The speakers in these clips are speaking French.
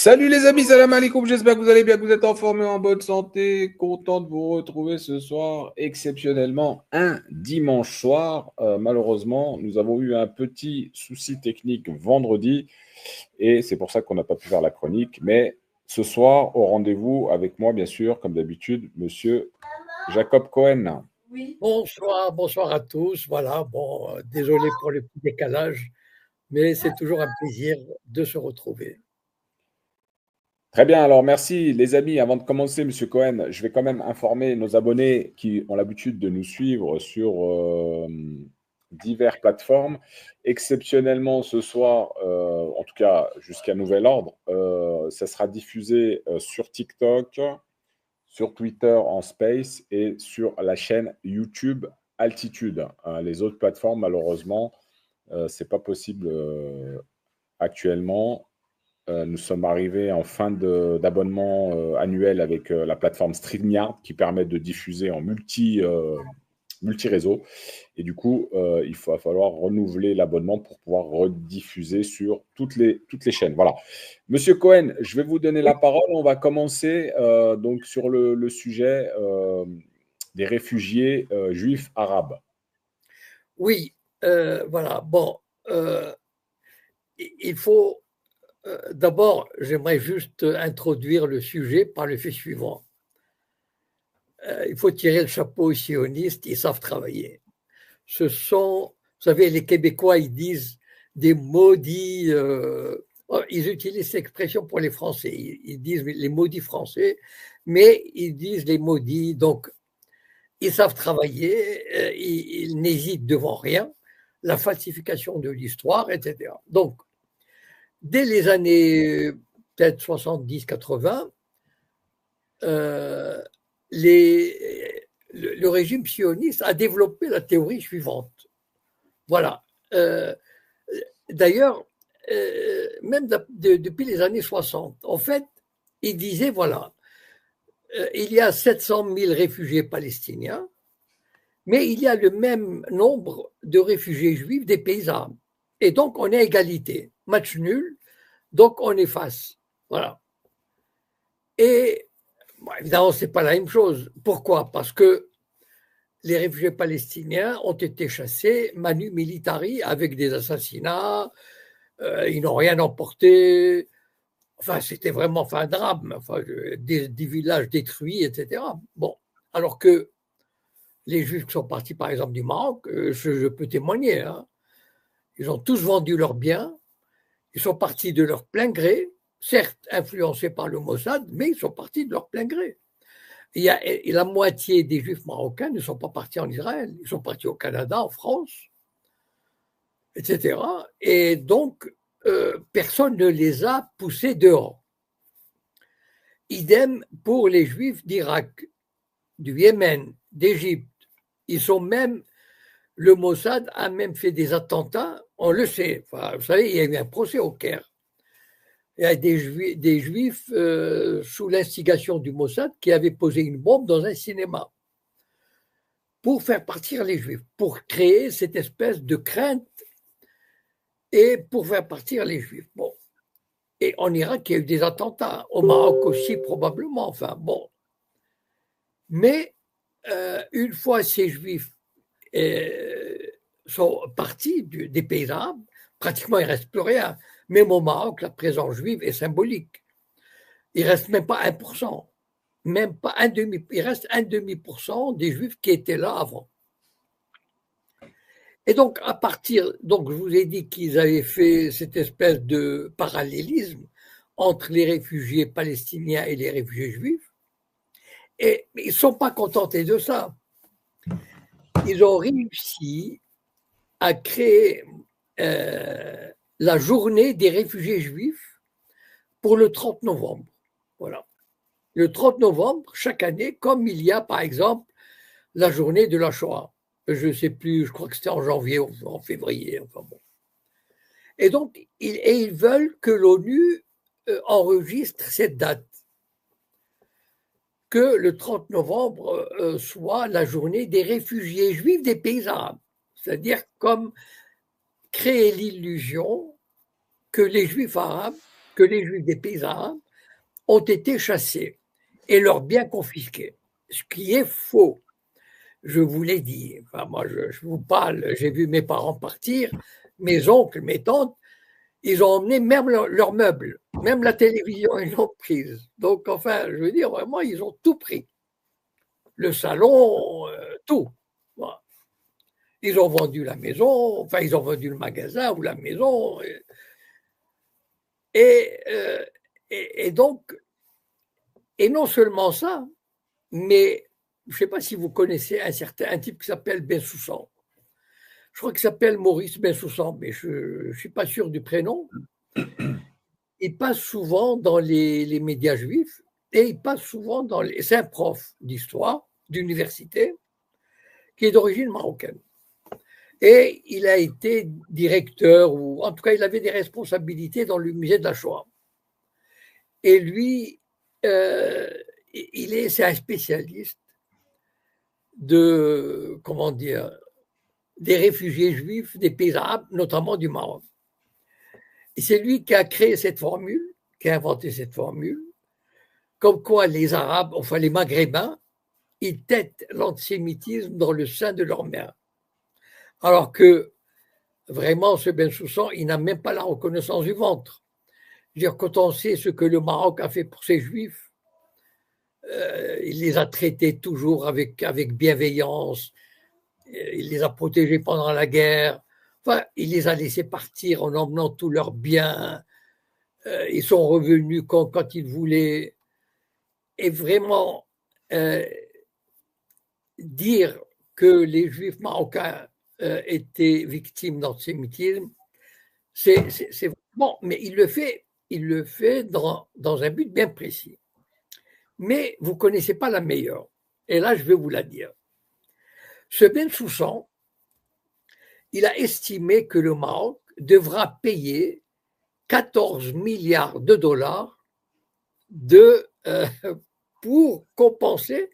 Salut les amis, salam alaikum, j'espère que vous allez bien, que vous êtes en forme et en bonne santé. Content de vous retrouver ce soir, exceptionnellement un dimanche soir. Malheureusement, nous avons eu un petit souci technique vendredi et c'est pour ça qu'on n'a pas pu faire la chronique. Mais ce soir, au rendez-vous avec moi, bien sûr, comme d'habitude, monsieur Jacob Cohen. Bonsoir, bonsoir à tous. Voilà, bon, désolé pour le petit décalage, mais c'est toujours un plaisir de se retrouver. Très bien, alors merci les amis. Avant de commencer, Monsieur Cohen, je vais quand même informer nos abonnés qui ont l'habitude de nous suivre sur diverses plateformes. Exceptionnellement, ce soir, en tout cas jusqu'à nouvel ordre, ça sera diffusé sur TikTok, sur Twitter en Space et sur la chaîne YouTube Altitude. Les autres plateformes, malheureusement, c'est pas possible actuellement. Nous sommes arrivés en fin d'abonnement annuel avec la plateforme StreamYard qui permet de diffuser en multi-réseau. Et du coup, il va falloir renouveler l'abonnement pour pouvoir rediffuser sur toutes les chaînes. Voilà. Monsieur Cohen, je vais vous donner la parole. On va commencer donc sur le sujet des réfugiés juifs arabes. Oui, voilà, bon, euh, il faut d'abord, j'aimerais juste introduire le sujet par le fait suivant. Il faut tirer le chapeau aux sionistes, ils savent travailler. Ce sont, vous savez, les Québécois, ils disent des maudits. Ils utilisent cette expression pour les Français. Ils disent les maudits français, mais ils disent les maudits. Donc, ils savent travailler, ils n'hésitent devant rien, la falsification de l'histoire, etc. Donc, dès les années peut-être 70-80, euh, le régime sioniste a développé la théorie suivante. Voilà. D'ailleurs, même depuis les années 60, en fait, il disait, voilà, il y a 700 000 réfugiés palestiniens, mais il y a le même nombre de réfugiés juifs des pays arabes. Et donc, on est à égalité. Match nul, donc on efface. Voilà. Et bon, évidemment, ce n'est pas la même chose. Pourquoi? Parce que les réfugiés palestiniens ont été chassés manu militari avec des assassinats, ils n'ont rien emporté. Enfin, c'était vraiment un drame. Enfin, des villages détruits, etc. Bon, alors que les Juifs qui sont partis, par exemple, du Maroc, je peux témoigner, hein, ils ont tous vendu leurs biens, ils sont partis de leur plein gré, certes influencés par le Mossad, mais ils sont partis de leur plein gré. Et la moitié des Juifs marocains ne sont pas partis en Israël, ils sont partis au Canada, en France, etc. Et donc, personne ne les a poussés dehors. Idem pour les Juifs d'Irak, du Yémen, d'Égypte. Ils sont même, le Mossad a même fait des attentats, on le sait. Enfin, vous savez, il y a eu un procès au Caire. Il y a des Juifs sous l'instigation du Mossad qui avaient posé une bombe dans un cinéma pour faire partir les Juifs, pour créer cette espèce de crainte et pour faire partir les Juifs. Bon. Et en Irak, il y a eu des attentats, au Maroc aussi probablement, enfin bon. Mais une fois ces Juifs sont partis des pays arabes, pratiquement il ne reste plus rien. Même au Maroc, la présence juive est symbolique. Il ne reste même pas 1%, même pas un demi, il reste un demi% des Juifs qui étaient là avant. Et donc, donc je vous ai dit qu'ils avaient fait cette espèce de parallélisme entre les réfugiés palestiniens et les réfugiés juifs. Et ils ne sont pas contentés de ça. Ils ont réussi à créer la journée des réfugiés juifs pour le 30 novembre. Voilà. Le 30 novembre, chaque année, comme il y a, par exemple, la journée de la Shoah. Je ne sais plus, je crois que c'était en janvier ou en février. Enfin bon. Et donc, ils veulent que l'ONU enregistre cette date, que le 30 novembre soit la journée des réfugiés juifs des pays arabes. C'est-à-dire comme créer l'illusion que les juifs arabes, que les Juifs des pays arabes ont été chassés et leurs biens confisqués, ce qui est faux. Je vous l'ai dit. Enfin, moi, je vous parle, j'ai vu mes parents partir, mes oncles, mes tantes, ils ont emmené même leurs meubles, même la télévision, ils l'ont prise. Donc, enfin, je veux dire, vraiment, ils ont tout pris. Le salon, tout. Voilà. Ils ont vendu la maison, enfin, ils ont vendu le magasin ou la maison. Et donc, et non seulement ça, mais je ne sais pas si vous connaissez un type qui s'appelle Bensoussan. Je crois qu'il s'appelle Maurice Bensoussan, mais je ne suis pas sûr du prénom. Il passe souvent dans les médias juifs et il passe souvent dans les. C'est un prof d'histoire d'université qui est d'origine marocaine. Et il a été directeur, ou en tout cas, il avait des responsabilités dans le musée de la Shoah. Et lui, c'est un spécialiste de, comment dire, des réfugiés juifs des pays arabes, notamment du Maroc. Et c'est lui qui a créé cette formule, qui a inventé cette formule, comme quoi les Arabes, enfin les Maghrébins, ils têtent l'antisémitisme dans le sein de leur mère. Alors que, vraiment, ce Bensoussan, il n'a même pas la reconnaissance du ventre. Je veux dire, quand on sait ce que le Maroc a fait pour ses Juifs, il les a traités toujours avec bienveillance, il les a protégés pendant la guerre, enfin, il les a laissés partir en emmenant tous leurs biens, ils sont revenus quand ils voulaient. Et vraiment, dire que les Juifs marocains étaient victimes d'antisémitisme, c'est bon, mais il le fait dans un but bien précis. Mais vous ne connaissez pas la meilleure. Et là, je vais vous la dire. Ce Bensoussan, il a estimé que le Maroc devra payer 14 milliards de dollars pour compenser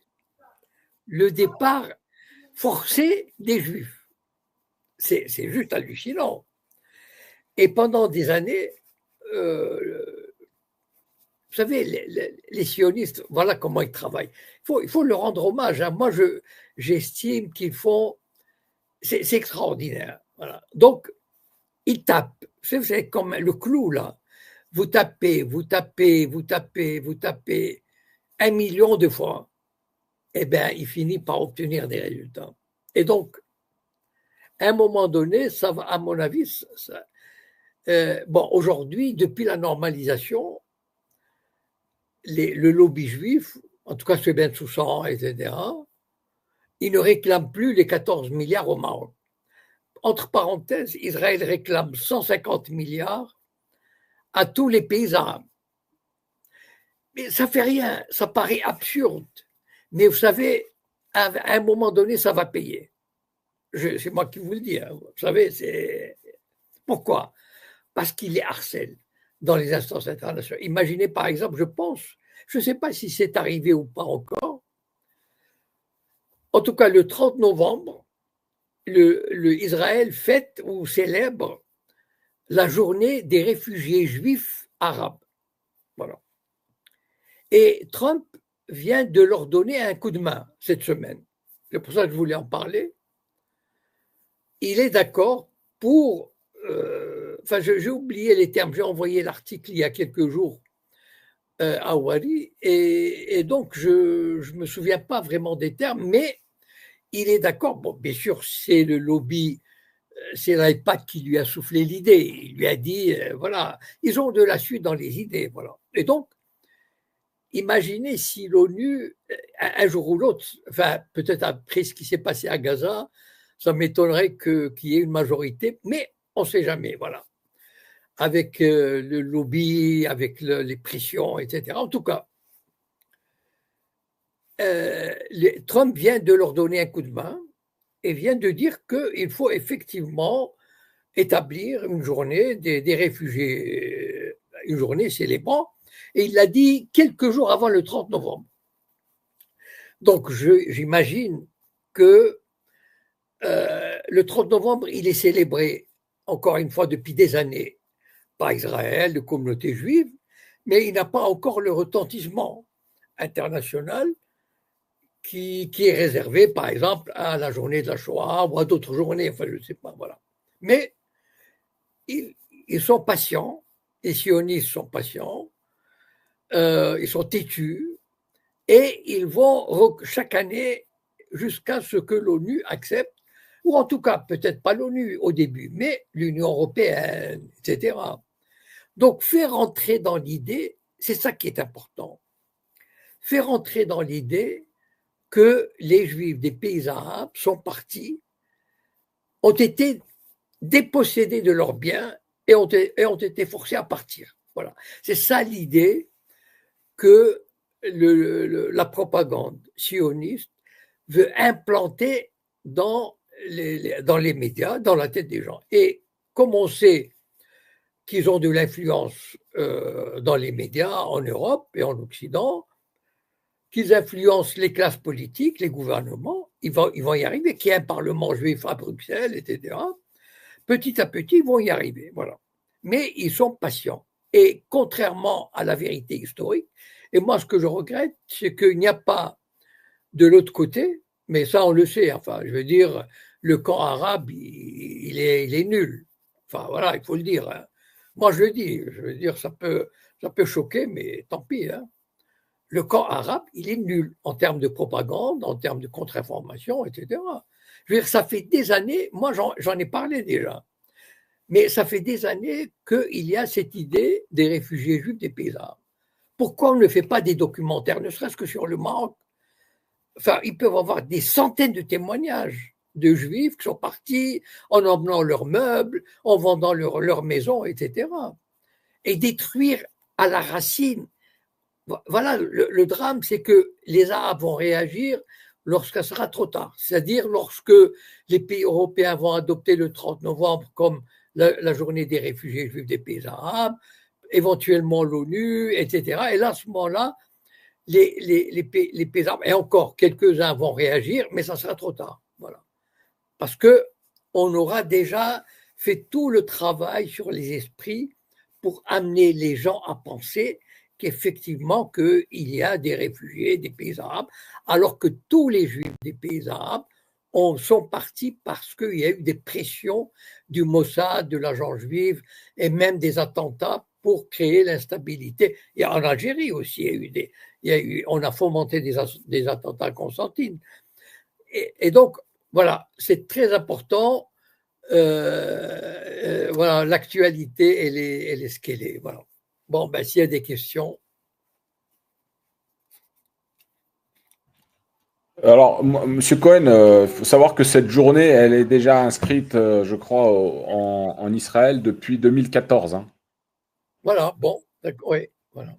le départ forcé des Juifs. C'est juste hallucinant. Et pendant des années, vous savez, les sionistes, voilà comment ils travaillent. Il faut leur rendre hommage. Hein. Moi, j'estime qu'ils font. C'est extraordinaire. Voilà. Donc, ils tapent. C'est comme le clou, là. Vous tapez, vous tapez, vous tapez, vous tapez 1 million de fois. Eh bien, il finit par obtenir des résultats. Et donc, à un moment donné, ça va, à mon avis, bon, aujourd'hui, depuis la normalisation, le lobby juif, en tout cas ce Bensoussan, etc., il ne réclame plus les 14 milliards au Maroc. Entre parenthèses, Israël réclame 150 milliards à tous les pays arabes. Mais ça ne fait rien, ça paraît absurde. Mais vous savez, à un moment donné, ça va payer. C'est moi qui vous le dis. Hein. Vous savez, c'est. Pourquoi? Parce qu'il les harcèle dans les instances internationales. Imaginez par exemple, je ne sais pas si c'est arrivé ou pas encore, en tout cas le 30 novembre, le Israël fête ou célèbre la journée des réfugiés juifs arabes. Voilà. Et Trump vient de leur donner un coup de main cette semaine. C'est pour ça que je voulais en parler. Il est d'accord pour... enfin, j'ai oublié les termes. J'ai envoyé l'article il y a quelques jours à Wari et donc je ne me souviens pas vraiment des termes, mais il est d'accord. Bon, bien sûr, c'est le lobby, c'est l'IPAC qui lui a soufflé l'idée. Il lui a dit, voilà, ils ont de la suite dans les idées. Voilà. Et donc, imaginez si l'ONU, un jour ou l'autre, enfin, peut-être après ce qui s'est passé à Gaza, ça m'étonnerait qu'il y ait une majorité, mais on ne sait jamais, voilà. Avec le lobby, avec les pressions, etc. En tout cas, Trump vient de leur donner un coup de main et vient de dire qu'il faut effectivement établir une journée des réfugiés, une journée célébrant, et il l'a dit quelques jours avant le 30 novembre. Donc j'imagine que le 30 novembre, il est célébré, encore une fois, depuis des années, par Israël, de communautés juives, mais il n'a pas encore le retentissement international qui est réservé, par exemple, à la journée de la Shoah ou à d'autres journées, enfin, je ne sais pas, voilà. Mais ils sont patients, les sionistes sont patients, ils sont têtus, et ils vont chaque année jusqu'à ce que l'ONU accepte, ou en tout cas, peut-être pas l'ONU au début, mais l'Union européenne, etc. Donc, faire entrer dans l'idée, c'est ça qui est important, faire entrer dans l'idée que les Juifs des pays arabes sont partis, ont été dépossédés de leurs biens et ont été forcés à partir. Voilà. C'est ça l'idée que la propagande sioniste veut implanter dans les médias, dans la tête des gens. Et comme on sait qu'ils ont de l'influence dans les médias en Europe et en Occident, qu'ils influencent les classes politiques, les gouvernements, ils vont y arriver, qu'il y ait un parlement juif à Bruxelles, etc. Petit à petit, ils vont y arriver, voilà. Mais ils sont patients. Et contrairement à la vérité historique, et moi ce que je regrette, c'est qu'il n'y a pas de l'autre côté, mais ça on le sait, enfin je veux dire, le camp arabe, il est nul. Enfin voilà, il faut le dire. Hein. Moi je le dis, je veux dire, ça peut choquer, mais tant pis. Hein. Le camp arabe, il est nul en termes de propagande, en termes de contre-information, etc. Je veux dire, ça fait des années, moi j'en ai parlé déjà, mais ça fait des années qu'il y a cette idée des réfugiés juifs des pays arabes. Pourquoi on ne fait pas des documentaires, ne serait-ce que sur le Maroc? Enfin, ils peuvent avoir des centaines de témoignages de juifs qui sont partis en emmenant leurs meubles, en vendant leurs maisons, etc. Et détruire à la racine. Voilà, le drame, c'est que les Arabes vont réagir lorsque ça sera trop tard. C'est-à-dire lorsque les pays européens vont adopter le 30 novembre comme la journée des réfugiés juifs des pays arabes, éventuellement l'ONU, etc. Et là, à ce moment-là, les pays arabes, et encore quelques-uns vont réagir, mais ça sera trop tard. Voilà. Parce qu'on aura déjà fait tout le travail sur les esprits pour amener les gens à penser qu'effectivement qu'il y a des réfugiés des pays arabes, alors que tous les juifs des pays arabes sont partis parce qu'il y a eu des pressions du Mossad, de l'agent juif, et même des attentats pour créer l'instabilité. Et en Algérie aussi, on a fomenté des attentats à Constantine. Et donc, voilà, c'est très important. Voilà, l'actualité, elle est ce qu'elle est. Voilà. Bon, ben, s'il y a des questions. Alors, Monsieur Cohen, il faut savoir que cette journée, elle est déjà inscrite, je crois, en Israël depuis 2014. Hein. Voilà, bon, d'accord, oui, voilà.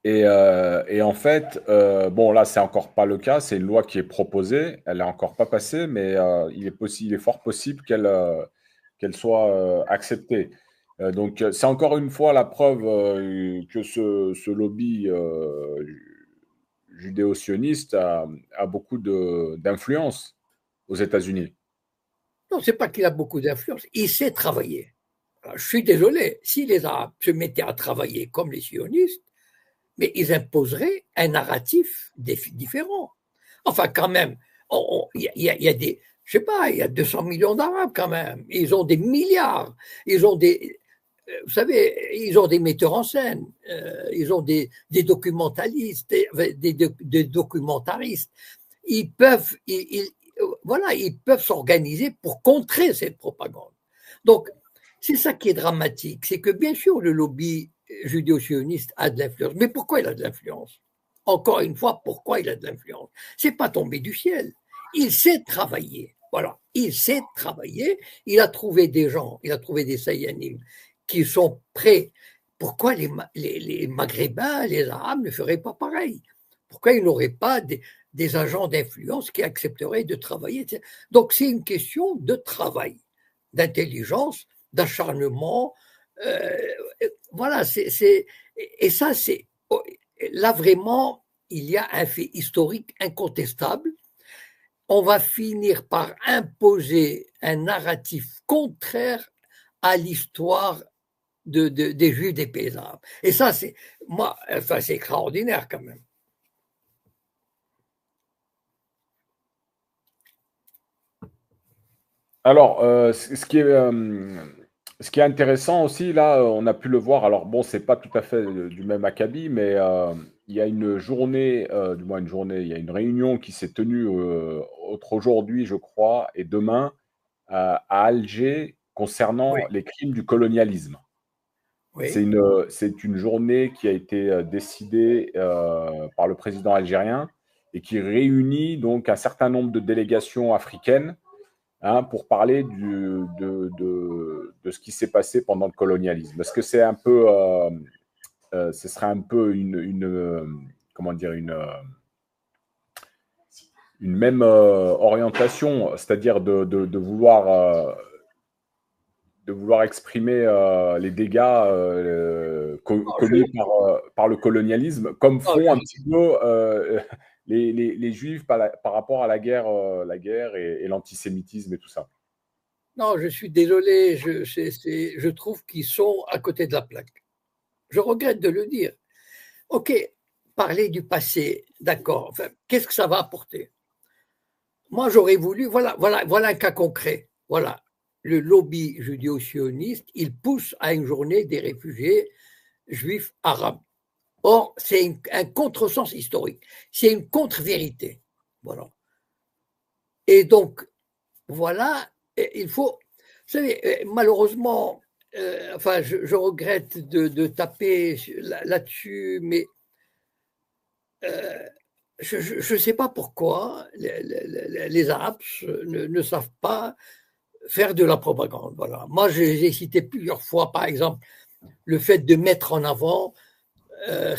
Et en fait, bon, là, c'est encore pas le cas. C'est une loi qui est proposée. Elle n'est encore pas passée, mais il est fort possible qu'elle soit acceptée. Donc, c'est encore une fois la preuve que ce lobby judéo-sioniste a beaucoup d'influence aux États-Unis. Non, c'est pas qu'il a beaucoup d'influence, il sait travailler. Alors, je suis désolé, si les Arabes se mettaient à travailler comme les sionistes, mais ils imposeraient un narratif différent. Enfin, quand même, il y a des, je sais pas, il y a 200 millions d'Arabes quand même. Ils ont des milliards. Ils ont vous savez, ils ont des metteurs en scène. Ils ont des documentalistes, des documentaristes. Ils peuvent, voilà, ils peuvent s'organiser pour contrer cette propagande. Donc, c'est ça qui est dramatique. C'est que bien sûr, le lobby judéo-sioniste a de l'influence. Mais pourquoi il a de l'influence? Encore une fois, pourquoi il a de l'influence? C'est pas tombé du ciel. Il sait travailler. Voilà. Il sait travailler. Il a trouvé des gens, il a trouvé des Sayanim qui sont prêts. Pourquoi les Maghrébins, les Arabes ne feraient pas pareil? Pourquoi ils n'auraient pas des agents d'influence qui accepteraient de travailler? Donc, c'est une question de travail, d'intelligence, d'acharnement. Euh, voilà, et ça, c'est là vraiment, il y a un fait historique incontestable. On va finir par imposer un narratif contraire à l'histoire des Juifs des pays arabes. Et ça, c'est extraordinaire quand même. Alors, ce qui est intéressant aussi, là, on a pu le voir. Alors, bon, c'est pas tout à fait du même acabit, mais il y a une journée, du moins une journée, il y a une réunion qui s'est tenue entre aujourd'hui, je crois, et demain à Alger Oui, concernant les crimes du colonialisme. oui, C'est une journée qui a été décidée par le président algérien et qui réunit donc un certain nombre de délégations africaines, hein, pour parler de ce qui s'est passé pendant le colonialisme. Est-ce que c'est un peu, ce serait un peu comment dire, une même orientation, c'est-à-dire de vouloir exprimer les dégâts commis par le colonialisme, comme non, font un petit peu les Juifs par rapport à la guerre et l'antisémitisme et tout ça. non, je suis désolé, je trouve qu'ils sont à côté de la plaque. Je regrette de le dire. OK, parler du passé, d'accord. Enfin, qu'est-ce que ça va apporter? Moi, j'aurais voulu, voilà un cas concret. Voilà, le lobby judéo-sioniste, il pousse à une journée des réfugiés juifs arabes. Or, c'est un contresens historique, c'est une contre-vérité. Voilà. Et donc, voilà, il faut. Vous savez, malheureusement, enfin, je regrette de taper là-dessus, mais je ne sais pas pourquoi les Arabes ne savent pas faire de la propagande. Voilà. Moi, j'ai cité plusieurs fois, par exemple, le fait de mettre en avant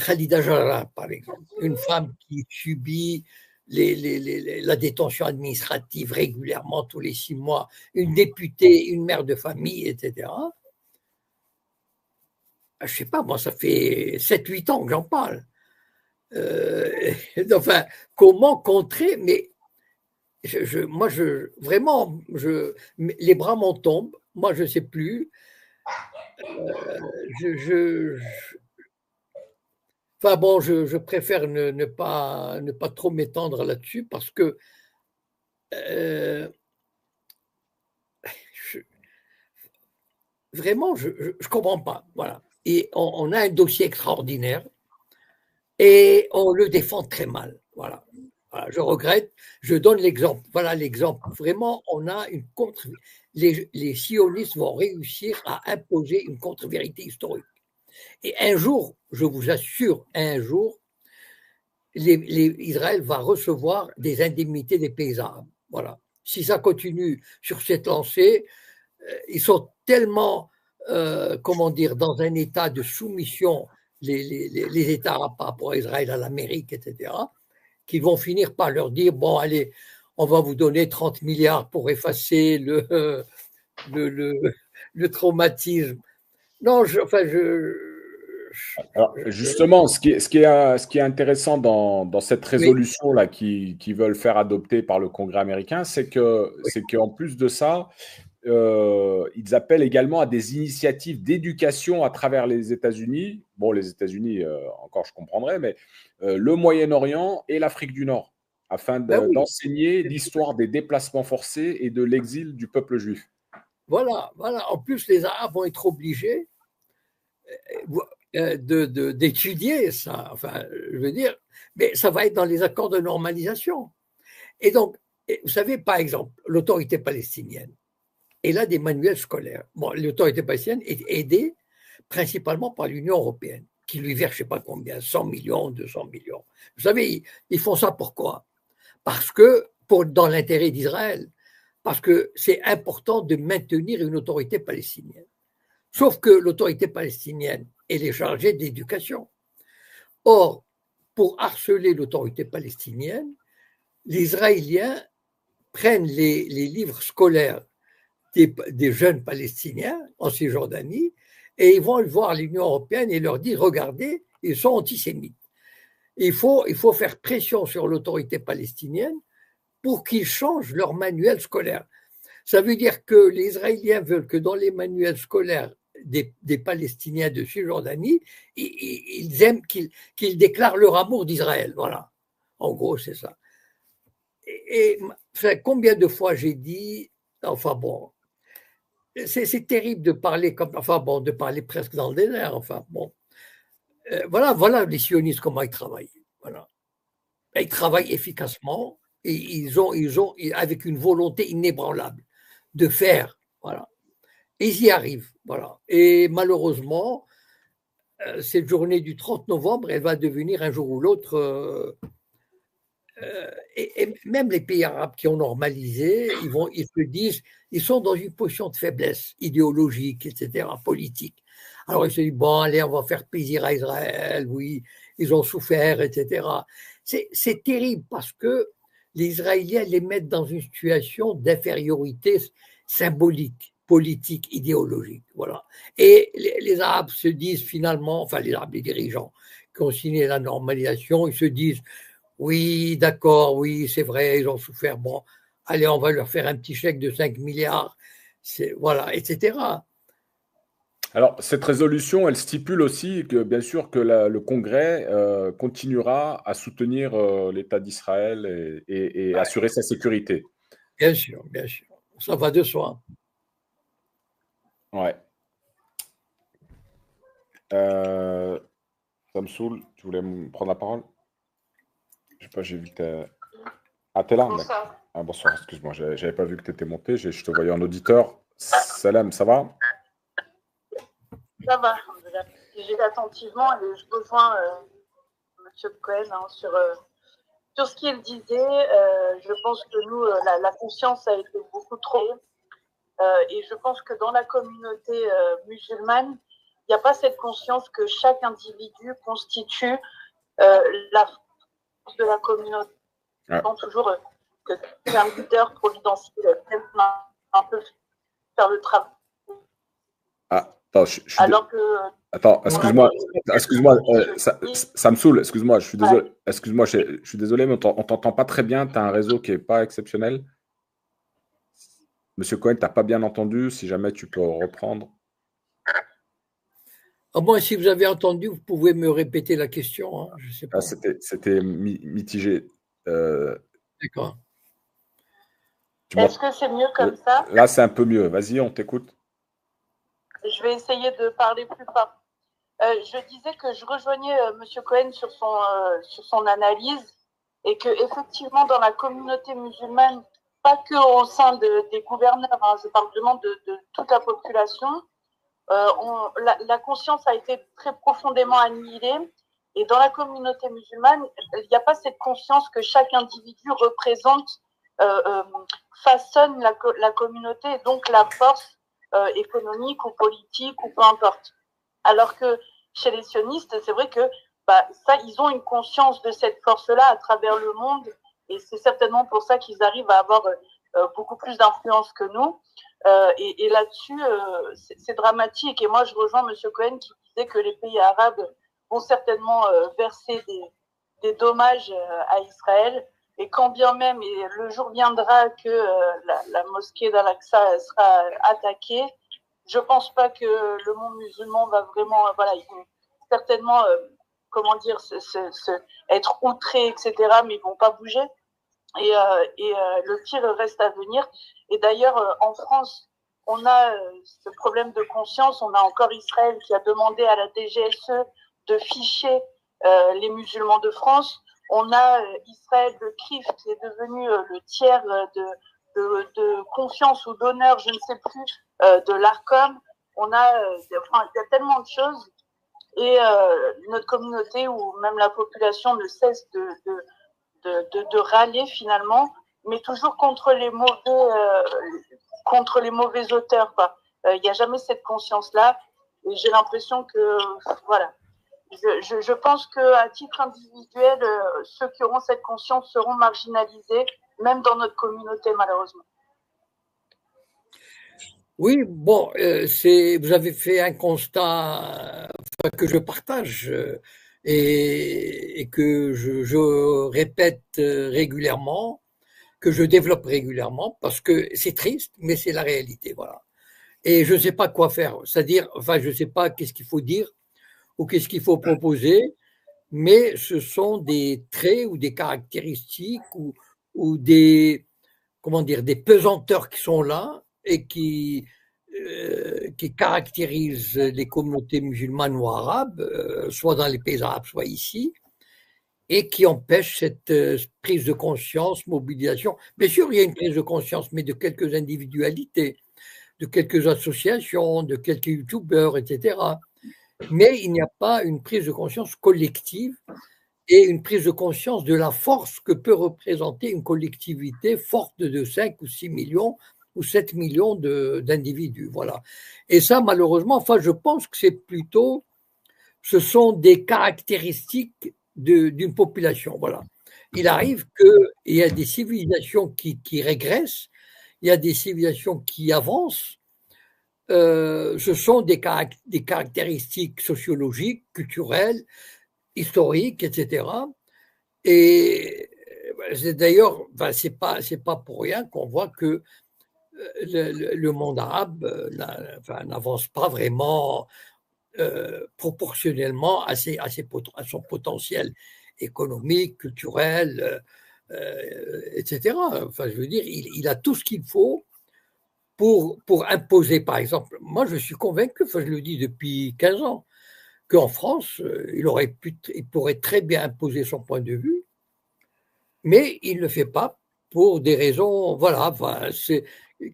Khalida Jarrah, par exemple, une femme qui subit la détention administrative régulièrement tous les 6 mois, une députée, une mère de famille, etc. Je ne sais pas, moi, ça fait 7-8 ans que j'en parle. Enfin, comment contrer, mais moi, vraiment, les bras m'en tombent. Moi, je ne sais plus. Enfin bon, je préfère ne pas trop m'étendre là-dessus parce que euh, je, vraiment, je ne comprends pas. Voilà. Et on a un dossier extraordinaire et on le défend très mal. Voilà. Voilà, je regrette. Je donne l'exemple. Voilà l'exemple. Vraiment, on a une contre. Les sionistes vont réussir à imposer une contre-vérité historique. Et un jour, je vous assure, un jour, Israël va recevoir des indemnités des pays arabes. Voilà. Si ça continue sur cette lancée, ils sont tellement, comment dire, dans un état de soumission, les États arabes par rapport à Israël, à l'Amérique, etc., qu'ils vont finir par leur dire, bon, allez, on va vous donner 30 milliards pour effacer le, le, le traumatisme. Non, Alors, justement, ce qui est intéressant dans cette oui, résolution-là qui veulent faire adopter par le Congrès américain, oui, c'est qu'en plus de ça, ils appellent également à des initiatives d'éducation à travers les États-Unis. Bon, les États-Unis, encore je comprendrais, mais le Moyen-Orient et l'Afrique du Nord, afin ben oui, d'enseigner l'histoire des déplacements forcés et de l'exil du peuple juif. voilà, voilà. En plus, les Arabes vont être obligés d'étudier ça. Enfin, je veux dire, mais ça va être dans les accords de normalisation. Et donc, vous savez, par exemple, l'autorité palestinienne, elle a des manuels scolaires. Bon, l'autorité palestinienne est aidée principalement par l'Union européenne, qui lui verse je ne sais pas combien, 100 millions, 200 millions. Vous savez, ils font ça pourquoi? Parce que, dans l'intérêt d'Israël, parce que c'est important de maintenir une autorité palestinienne. Sauf que l'autorité palestinienne, elle est chargée d'éducation. Or, pour harceler l'autorité palestinienne, les Israéliens prennent les livres scolaires des jeunes Palestiniens en Cisjordanie et ils vont voir l'Union européenne et leur dire, regardez, ils sont antisémites. Il faut faire pression sur l'autorité palestinienne pour qu'ils changent leur manuel scolaire. Ça veut dire que les Israéliens veulent que dans les manuels scolaires des Palestiniens de Cisjordanie, ils aiment qu'ils déclarent leur amour d'Israël. Voilà. En gros, c'est ça. Enfin, combien de fois j'ai dit, enfin bon, c'est terrible de parler comme, enfin bon, de parler presque dans le désert. Enfin bon, voilà les sionistes comment ils travaillent. Voilà, et ils travaillent efficacement et ils ont avec une volonté inébranlable de faire. Voilà, et ils y arrivent. Voilà, et malheureusement, cette journée du 30 novembre, elle va devenir un jour ou l'autre. Et même les pays arabes qui ont normalisé, ils se disent, ils sont dans une position de faiblesse idéologique, etc., politique. Alors ils se disent, bon, allez, on va faire plaisir à Israël, oui, ils ont souffert, etc. C'est terrible parce que les Israéliens les mettent dans une situation d'infériorité symbolique, politique, idéologique. Voilà. Et les Arabes se disent finalement, enfin les Arabes, les dirigeants qui ont signé la normalisation, ils se disent, oui, d'accord, oui, c'est vrai, ils ont souffert. Bon, allez, on va leur faire un petit chèque de 5 milliards, voilà, etc. Alors, cette résolution, elle stipule aussi que, bien sûr, que le Congrès continuera à soutenir l'État d'Israël et Ouais, assurer sa sécurité. bien sûr, ça va de soi. Ouais. Samsoul, tu voulais me prendre la parole? Je sais pas, j'ai vu que t'es... Ah, t'es là? Bonsoir. Ah, bonsoir, excuse-moi, j'avais pas vu que tu étais monté, je te voyais en auditeur. Salam, ça va? Ça va, j'ai lu attentivement et je rejoins M. Cohen sur ce qu'il disait. Je pense que nous, la conscience a été beaucoup trop. Et je pense que dans la communauté musulmane, il n'y a pas cette conscience que chaque individu constitue la force de la communauté. Ouais. Je pense toujours que c'est un leader providentiel, un peu faire le travail. Ah, attends, Alors que attends, excuse-moi, ça me saoule, excuse-moi, je suis désolé, excuse-moi, je suis désolé, mais on t'entend pas très bien, tu as un réseau qui est pas exceptionnel. Monsieur Cohen, t'as pas bien entendu, si jamais tu peux reprendre. À moins, si vous avez entendu, vous pouvez me répéter la question, hein, je sais pas. Ah, c'était mitigé. D'accord. Est-ce que c'est mieux comme ça? Là, c'est un peu mieux. Vas-y, on t'écoute. Je vais essayer de parler plus fort. Je disais que je rejoignais M. Cohen sur son analyse et que effectivement dans la communauté musulmane, pas que au sein des gouverneurs, hein, je parle vraiment de toute la population, la conscience a été très profondément annihilée. Et dans la communauté musulmane, il n'y a pas cette conscience que chaque individu représente, façonne la communauté et donc la force économique ou politique ou peu importe. Alors que chez les sionistes, c'est vrai que ça, ils ont une conscience de cette force-là à travers le monde et c'est certainement pour ça qu'ils arrivent à avoir beaucoup plus d'influence que nous. Et là-dessus, c'est dramatique. Et moi, je rejoins M. Cohen qui disait que les pays arabes vont certainement verser des dommages à Israël. Et quand bien même, et le jour viendra que la mosquée d'Al-Aqsa sera attaquée, je pense pas que le monde musulman va vraiment, voilà, ils vont certainement, comment dire, être outrés, etc., mais ils vont pas bouger. Et le pire reste à venir. Et d'ailleurs, en France, on a ce problème de conscience. On a encore Israël qui a demandé à la DGSE de ficher les musulmans de France. On a Israël de CRIF qui est devenu le tiers de confiance ou d'honneur, je ne sais plus, de l'ARCOM. On a, enfin, il y a tellement de choses. Et notre communauté ou même la population ne cesse de râler finalement, mais toujours contre les mauvais auteurs. Il n'y a jamais cette conscience-là. Et j'ai l'impression que, voilà, je pense qu'à titre individuel, ceux qui auront cette conscience seront marginalisés, même dans notre communauté, malheureusement. Oui, bon, vous avez fait un constat que je partage et que je répète régulièrement, que je développe régulièrement, parce que c'est triste, mais c'est la réalité, voilà. Et je ne sais pas quoi faire. C'est-à-dire, enfin, je ne sais pas qu'est-ce qu'il faut dire ou qu'est-ce qu'il faut proposer, mais ce sont des traits ou des caractéristiques ou des, comment dire, des pesanteurs qui sont là et qui caractérisent les communautés musulmanes ou arabes, soit dans les pays arabes, soit ici, et qui empêchent cette prise de conscience, mobilisation. Bien sûr, il y a une prise de conscience, mais de quelques individualités, de quelques associations, de quelques youtubeurs, etc. Mais il n'y a pas une prise de conscience collective et une prise de conscience de la force que peut représenter une collectivité forte de 5 ou 6 millions ou 7 millions d'individus. Voilà. Et ça, malheureusement, enfin, je pense que c'est plutôt, ce sont des caractéristiques d'une population. Voilà. Il arrive qu'il y a des civilisations qui régressent, il y a des civilisations qui avancent. Ce sont des caractéristiques sociologiques, culturelles, historiques, etc. Et d'ailleurs, c'est pas pour rien qu'on voit que le monde arabe n'avance pas vraiment proportionnellement à son potentiel économique, culturel, etc. Enfin, je veux dire, il a tout ce qu'il faut pour imposer, par exemple. Moi, je suis convaincu, enfin, je le dis depuis 15 ans, qu'en France, il pourrait très bien imposer son point de vue, mais il ne le fait pas pour des raisons, voilà,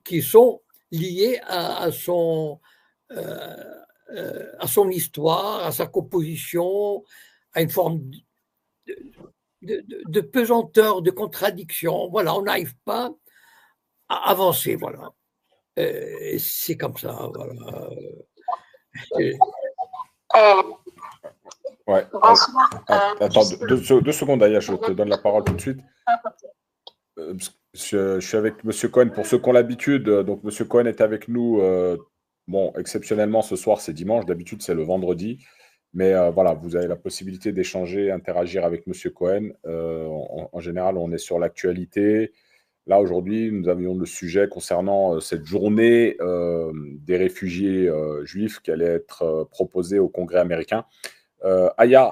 qui sont liées à son histoire, à sa composition, à une forme de pesanteur, de contradiction. Voilà, on n'arrive pas à avancer, voilà. C'est comme ça, voilà. Ouais. Attends, 2 secondes, Aya, je te donne la parole tout de suite. Je suis avec M. Cohen. Pour ceux qui ont l'habitude, donc M. Cohen est avec nous. Bon, exceptionnellement, ce soir, c'est dimanche. D'habitude, c'est le vendredi. Mais voilà, vous avez la possibilité d'échanger, interagir avec M. Cohen. En général, on est sur l'actualité. Là, aujourd'hui, nous avions le sujet concernant cette journée des réfugiés juifs qui allait être proposée au Congrès américain. Aya,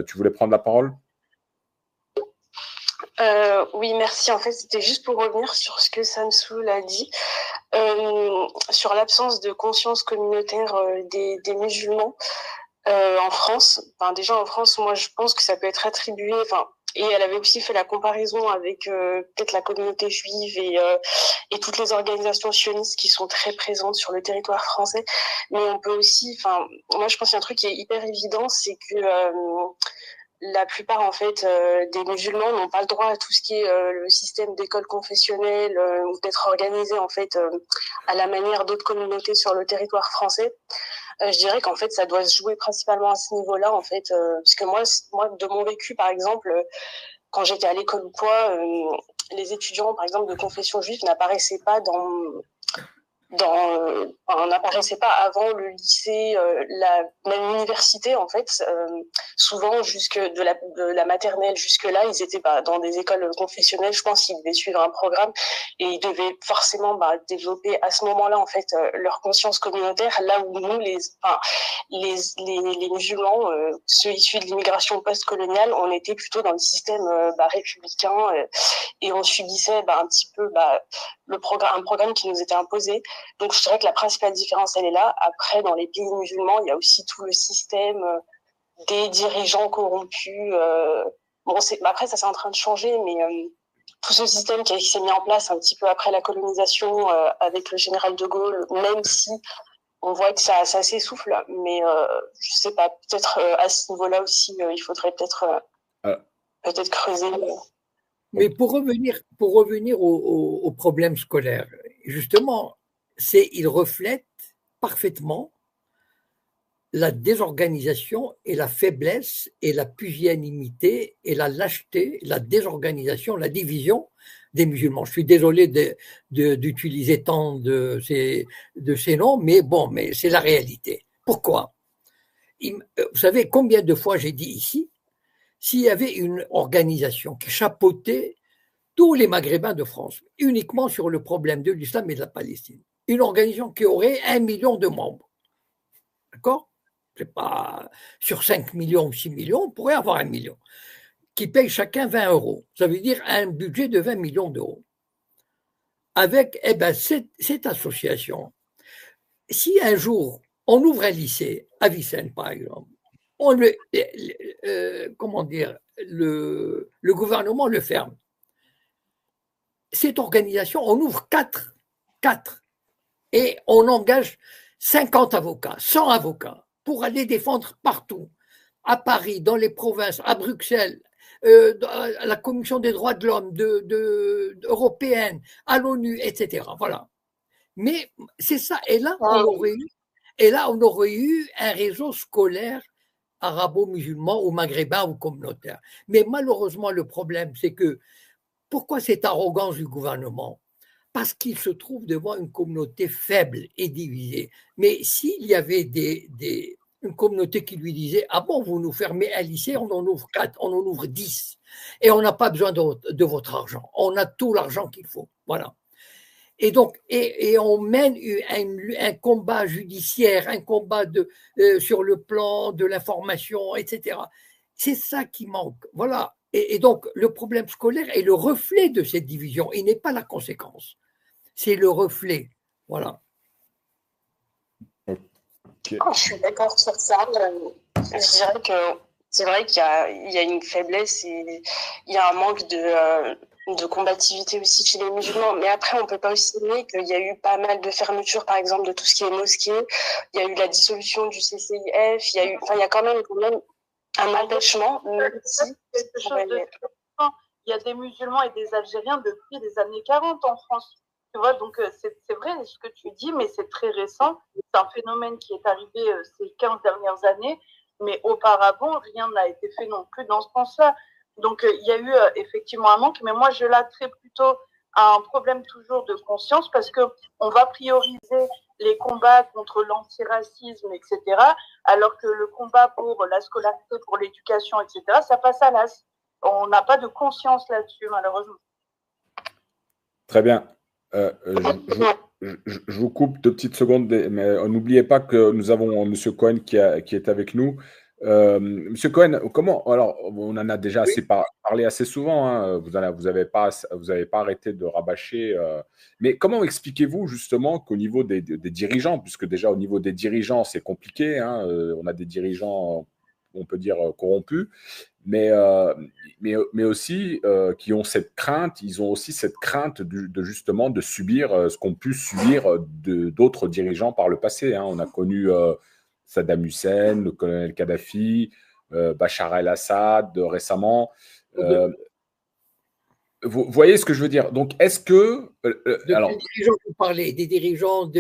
tu voulais prendre la parole ? Oui, merci. En fait, c'était juste pour revenir sur ce que Samsoul a dit, sur l'absence de conscience communautaire des musulmans en France. Enfin, déjà en France, moi, je pense que ça peut être attribué. Enfin, et elle avait aussi fait la comparaison avec peut-être la communauté juive et toutes les organisations sionistes qui sont très présentes sur le territoire français. Mais on peut aussi, enfin, moi, je pense qu'il y a un truc qui est hyper évident, c'est que la plupart en fait des musulmans n'ont pas le droit à tout ce qui est le système d'école confessionnelle ou d'être organisés en fait à la manière d'autres communautés sur le territoire français. Je dirais qu'en fait ça doit se jouer principalement à ce niveau-là en fait parce que moi de mon vécu par exemple quand j'étais à l'école ou quoi les étudiants par exemple de confession juive n'apparaissaient pas n'apparaissait pas avant le lycée, même l'université en fait. Souvent jusque de la maternelle jusque là, ils étaient dans des écoles confessionnelles. Je pense qu'ils devaient suivre un programme et ils devaient forcément développer à ce moment-là en fait leur conscience communautaire. Là où nous, les musulmans, ceux issus de l'immigration post-coloniale, on était plutôt dans le système républicain et on subissait un petit peu un programme qui nous était imposé. Donc, je dirais que la principale différence, elle est là. Après, dans les pays musulmans, il y a aussi tout le système des dirigeants corrompus. Après, ça, c'est en train de changer, mais tout ce système qui s'est mis en place un petit peu après la colonisation avec le général de Gaulle, même si on voit que ça s'essouffle, mais je sais pas, peut-être à ce niveau-là aussi, il faudrait peut-être creuser. Mais pour revenir au problème scolaire, justement, il reflète parfaitement la désorganisation et la faiblesse et la pusillanimité et la lâcheté, la désorganisation, la division des musulmans. Je suis désolé d'utiliser tant de ces noms, mais bon, mais c'est la réalité. Pourquoi ? Vous savez combien de fois j'ai dit ici, s'il y avait une organisation qui chapeautait tous les Maghrébins de France, uniquement sur le problème de l'islam et de la Palestine, une organisation qui aurait 1 million de membres. D'accord? C'est pas sur 5 millions ou 6 millions, on pourrait avoir 1 million, qui paye chacun 20 euros. Ça veut dire un budget de 20 millions d'euros. Avec cette association, si un jour on ouvre un lycée à Vicenne, par exemple, comment dire, le gouvernement le ferme. Cette organisation, on ouvre 4, et on engage 50 avocats, 100 avocats, pour aller défendre partout, à Paris, dans les provinces, à Bruxelles, à la Commission des droits de l'homme européenne, à l'ONU, etc. Voilà. Mais c'est ça. Et là, on aurait eu un réseau scolaire arabo-musulman ou maghrébin ou communautaire. Mais malheureusement, le problème, c'est que pourquoi cette arrogance du gouvernement? Parce qu'il se trouve devant une communauté faible et divisée. Mais s'il y avait une communauté qui lui disait « Ah bon, vous nous fermez un lycée, on en ouvre 4, on en ouvre 10, et on n'a pas besoin de votre argent, on a tout l'argent qu'il faut. » Voilà. Et donc, et on mène un combat judiciaire, un combat sur le plan de l'information, etc. C'est ça qui manque. Voilà. Et donc, le problème scolaire est le reflet de cette division. Il n'est pas la conséquence. C'est le reflet. Voilà. Okay. Je suis d'accord sur ça. Je dirais que c'est vrai qu'il y a une faiblesse et il y a un manque de combativité aussi chez les musulmans. Mais après, on ne peut pas aussi nier qu'il y a eu pas mal de fermetures, par exemple, de tout ce qui est mosquée. Il y a eu la dissolution du CCIF. Il y a quand même un empêchement. Il y a des musulmans et des Algériens depuis les années 40 en France. Tu vois, donc c'est vrai ce que tu dis, mais c'est très récent. C'est un phénomène qui est arrivé ces 15 dernières années, mais auparavant, rien n'a été fait non plus dans ce sens-là. Donc, il y a eu effectivement un manque, mais moi, je l'attrais plutôt à un problème toujours de conscience parce qu'on va prioriser les combats contre l'antiracisme, etc., alors que le combat pour la scolarité, pour l'éducation, etc., ça passe à l'as. On n'a pas de conscience là-dessus, malheureusement. Très bien. Je vous coupe 2 petites secondes, mais n'oubliez pas que nous avons M. Cohen qui est avec nous. Monsieur Cohen, alors on en a déjà assez parlé assez souvent, hein, vous n'avez pas arrêté de rabâcher, mais comment expliquez-vous justement qu'au niveau des dirigeants, puisque déjà au niveau des dirigeants c'est compliqué, hein, on a des dirigeants, on peut dire corrompus, mais aussi qui ont cette crainte, ils ont aussi cette crainte justement de subir ce qu'ont pu subir d'autres dirigeants par le passé, hein. On a connu Saddam Hussein, le colonel Kadhafi, Bachar el-Assad récemment. Vous voyez ce que je veux dire? Donc, est-ce que… alors, des dirigeants, vous parlez des dirigeants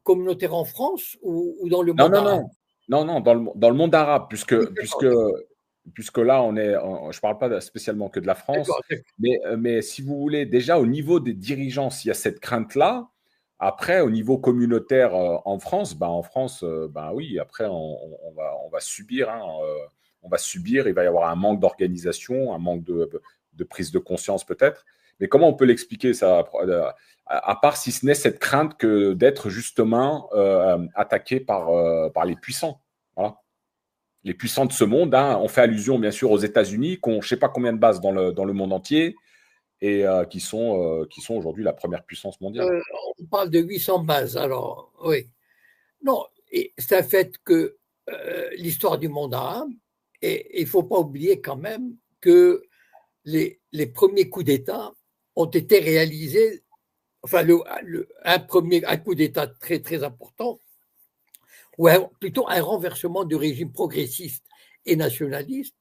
communautaires en France ou dans le monde arabe? Non, dans le monde arabe, puisque là, je ne parle pas spécialement que de la France, mais si vous voulez, déjà au niveau des dirigeants, s'il y a cette crainte-là, après, au niveau communautaire en France, oui, après, on va subir. Hein, on va subir, il va y avoir un manque d'organisation, un manque de prise de conscience peut-être. Mais comment on peut l'expliquer ça, à part si ce n'est cette crainte que d'être justement attaqué par les puissants. Voilà. Les puissants de ce monde, hein, on fait allusion bien sûr aux États-Unis, qui ont je ne sais pas combien de bases dans le monde entier, et qui sont aujourd'hui la première puissance mondiale. On parle de 800 bases, alors oui. Non, c'est un fait que l'histoire du monde arabe, et il ne faut pas oublier quand même que les premiers coups d'État ont été réalisés, enfin un coup d'État très très important, ou plutôt un renversement du régime progressiste et nationaliste,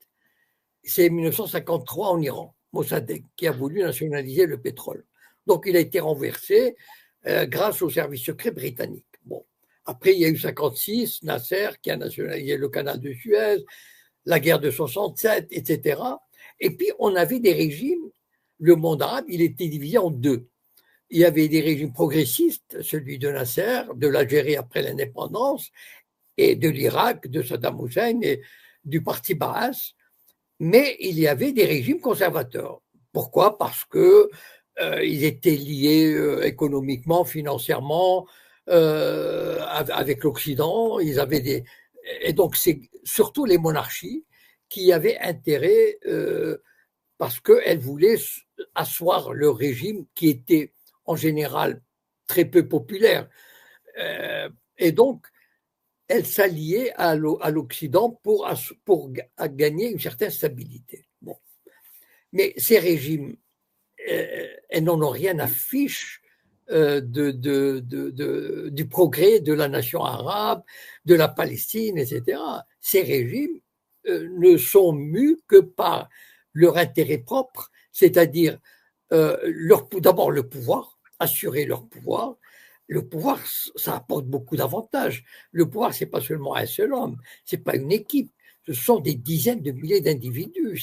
c'est 1953 en Iran. Mossadegh, qui a voulu nationaliser le pétrole. Donc, il a été renversé grâce au service secret britannique. Bon. Après, il y a eu 1956, Nasser, qui a nationalisé le canal de Suez, la guerre de 67, etc. Et puis, on avait des régimes, le monde arabe, il était divisé en deux. Il y avait des régimes progressistes, celui de Nasser, de l'Algérie après l'indépendance, et de l'Irak, de Saddam Hussein, et du parti Baas. Mais il y avait des régimes conservateurs. Pourquoi? Parce qu'ils étaient liés économiquement, financièrement, avec l'Occident. Ils avaient et donc c'est surtout les monarchies qui avaient intérêt parce qu'elles voulaient asseoir leur régime qui était en général très peu populaire. Et donc, elles s'alliaient à l'Occident pour gagner une certaine stabilité. Bon. Mais ces régimes, elles n'en ont rien à fiche du progrès de la nation arabe, de la Palestine, etc. Ces régimes ne sont mus que par leur intérêt propre, c'est-à-dire d'abord le pouvoir, assurer leur pouvoir. Le pouvoir, ça apporte beaucoup d'avantages. Le pouvoir, c'est pas seulement un seul homme, c'est pas une équipe. Ce sont des dizaines de milliers d'individus.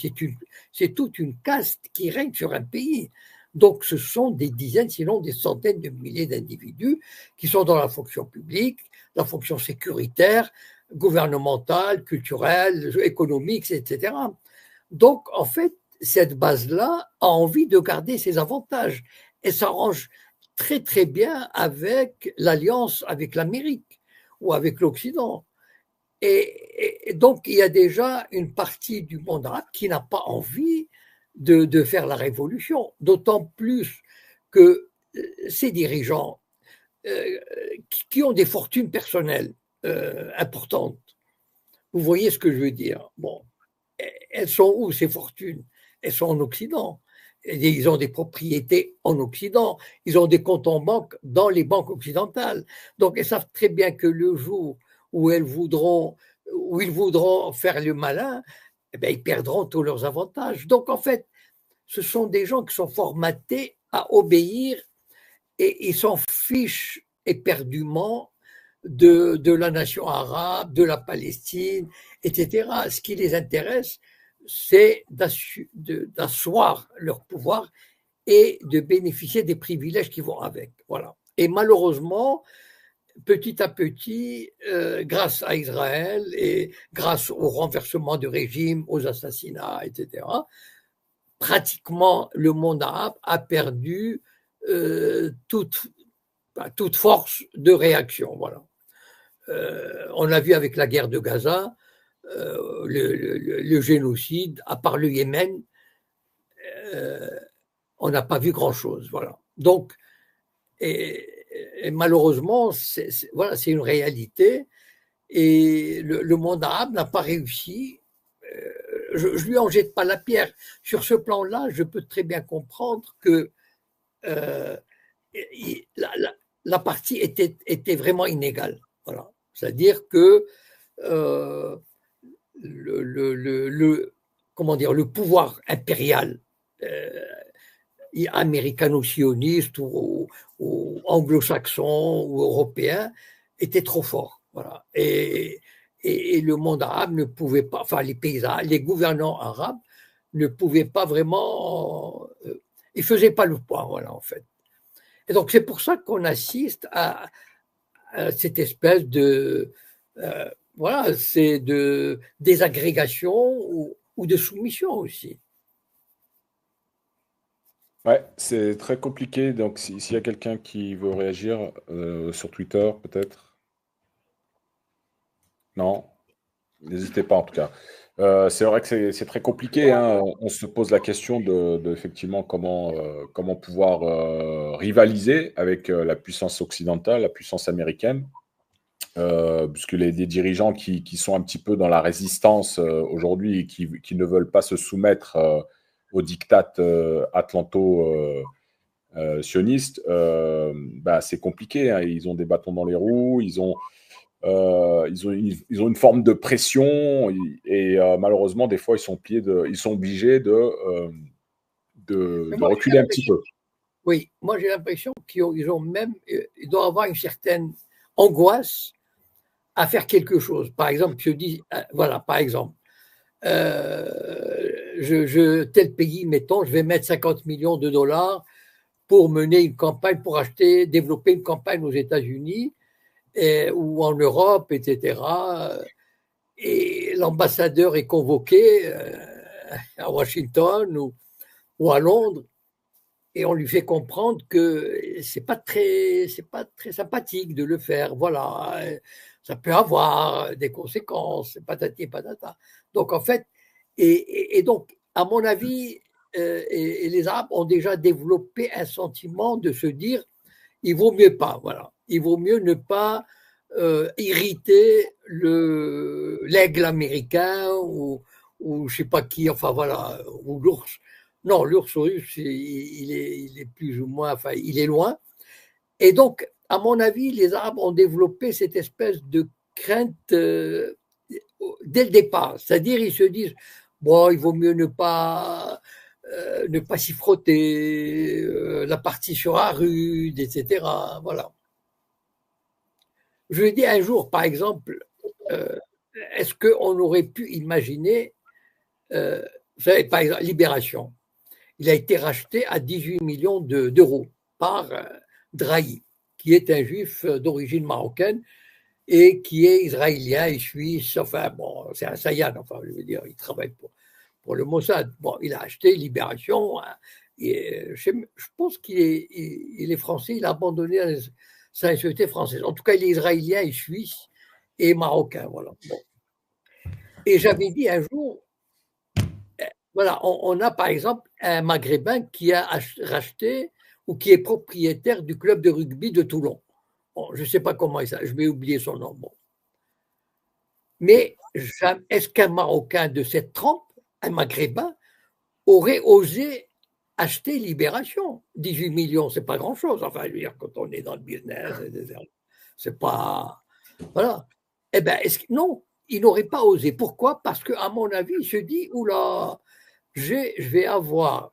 C'est toute une caste qui règne sur un pays. Donc, ce sont des dizaines, sinon des centaines de milliers d'individus qui sont dans la fonction publique, la fonction sécuritaire, gouvernementale, culturelle, économique, etc. Donc, en fait, cette base-là a envie de garder ses avantages et s'arrange très, très bien avec l'alliance avec l'Amérique ou avec l'Occident. Et donc, il y a déjà une partie du monde arabe qui n'a pas envie de faire la révolution, d'autant plus que ces dirigeants qui ont des fortunes personnelles importantes, vous voyez ce que je veux dire. Bon, elles sont où ces fortunes? Elles sont en Occident. Ils ont des propriétés en Occident. Ils ont des comptes en banque dans les banques occidentales. Donc, elles savent très bien que le jour où ils voudront faire le malin, eh bien, ils perdront tous leurs avantages. Donc, en fait, ce sont des gens qui sont formatés à obéir et ils s'en fichent éperdument de la nation arabe, de la Palestine, etc. Ce qui les intéresse, c'est d'asseoir leur pouvoir et de bénéficier des privilèges qui vont avec. Voilà. Et malheureusement, petit à petit, grâce à Israël et grâce au renversement du régime, aux assassinats, etc., pratiquement le monde arabe a perdu toute force de réaction. Voilà. On l'a vu avec la guerre de Gaza, le génocide, à part le Yémen, on n'a pas vu grand-chose. Voilà. Donc, et malheureusement, voilà, c'est une réalité. Et le monde arabe n'a pas réussi. Je ne lui en jette pas la pierre. Sur ce plan-là, je peux très bien comprendre que la partie était vraiment inégale. Voilà. C'est-à-dire que le pouvoir impérial américano-sioniste ou anglo-saxon ou européen était trop fort. Voilà. Et le monde arabe ne pouvait pas, enfin les gouvernants arabes ne pouvaient pas vraiment, ils ne faisaient pas le poids, voilà, en fait. Et donc c'est pour ça qu'on assiste à cette espèce de voilà, c'est de désagrégation ou de soumission aussi. Ouais, c'est très compliqué. Donc, s'il y a quelqu'un qui veut réagir sur Twitter, peut-être. Non, n'hésitez pas en tout cas. C'est vrai que c'est très compliqué, hein. On se pose la question de effectivement comment pouvoir rivaliser avec la puissance occidentale, la puissance américaine. Puisque des dirigeants qui sont un petit peu dans la résistance aujourd'hui et qui ne veulent pas se soumettre au diktat atlanto-sioniste, c'est compliqué, hein. Ils ont des bâtons dans les roues, ils ont une forme de pression et malheureusement, des fois, ils sont obligés de reculer un petit peu. Oui, moi j'ai l'impression qu'ils doivent avoir une certaine angoisse à faire quelque chose. Par exemple, je dis, voilà, par exemple, tel pays, mettons, je vais mettre 50 millions de dollars pour mener une campagne, pour développer une campagne aux États-Unis ou en Europe, etc. Et l'ambassadeur est convoqué à Washington ou à Londres. et on lui fait comprendre que c'est pas très sympathique de le faire. Voilà, ça peut avoir des conséquences, patati patata. Donc en fait, et donc à mon avis, et les Arabes ont déjà développé un sentiment de se dire, il vaut mieux pas, voilà, il vaut mieux ne pas irriter l'aigle américain ou je sais pas qui, enfin voilà, ou l'ours. Non, l'ours russe, il est plus ou moins, enfin, il est loin. Et donc, à mon avis, les Arabes ont développé cette espèce de crainte dès le départ. C'est-à-dire, ils se disent, bon, il vaut mieux ne pas s'y frotter, la partie sera rude, etc. Voilà. Je lui ai dit un jour, par exemple, est-ce qu'on aurait pu imaginer, vous savez, par exemple, Libération, il a été racheté à 18 millions d'euros par Drahi, qui est un juif d'origine marocaine et qui est israélien et suisse, enfin bon, c'est un Sayan, enfin je veux dire, il travaille pour le Mossad. Bon, il a acheté Libération, et je pense qu'il est français, il a abandonné sa nationalité française. En tout cas, il est israélien et suisse et marocain, voilà. Bon. Et j'avais dit un jour, voilà, on a par exemple un Maghrébin qui a racheté ou qui est propriétaire du club de rugby de Toulon. Bon, je ne sais pas comment il s'appelle, je vais oublier son nom. Bon. Mais est-ce qu'un Marocain de cette trempe, un Maghrébin, aurait osé acheter Libération? 18 millions, c'est pas grand-chose. Enfin, je veux dire, quand on est dans le business, c'est pas. Voilà. Eh bien, non, il n'aurait pas osé. Pourquoi? Parce qu'à mon avis, il se dit, oula, je vais avoir,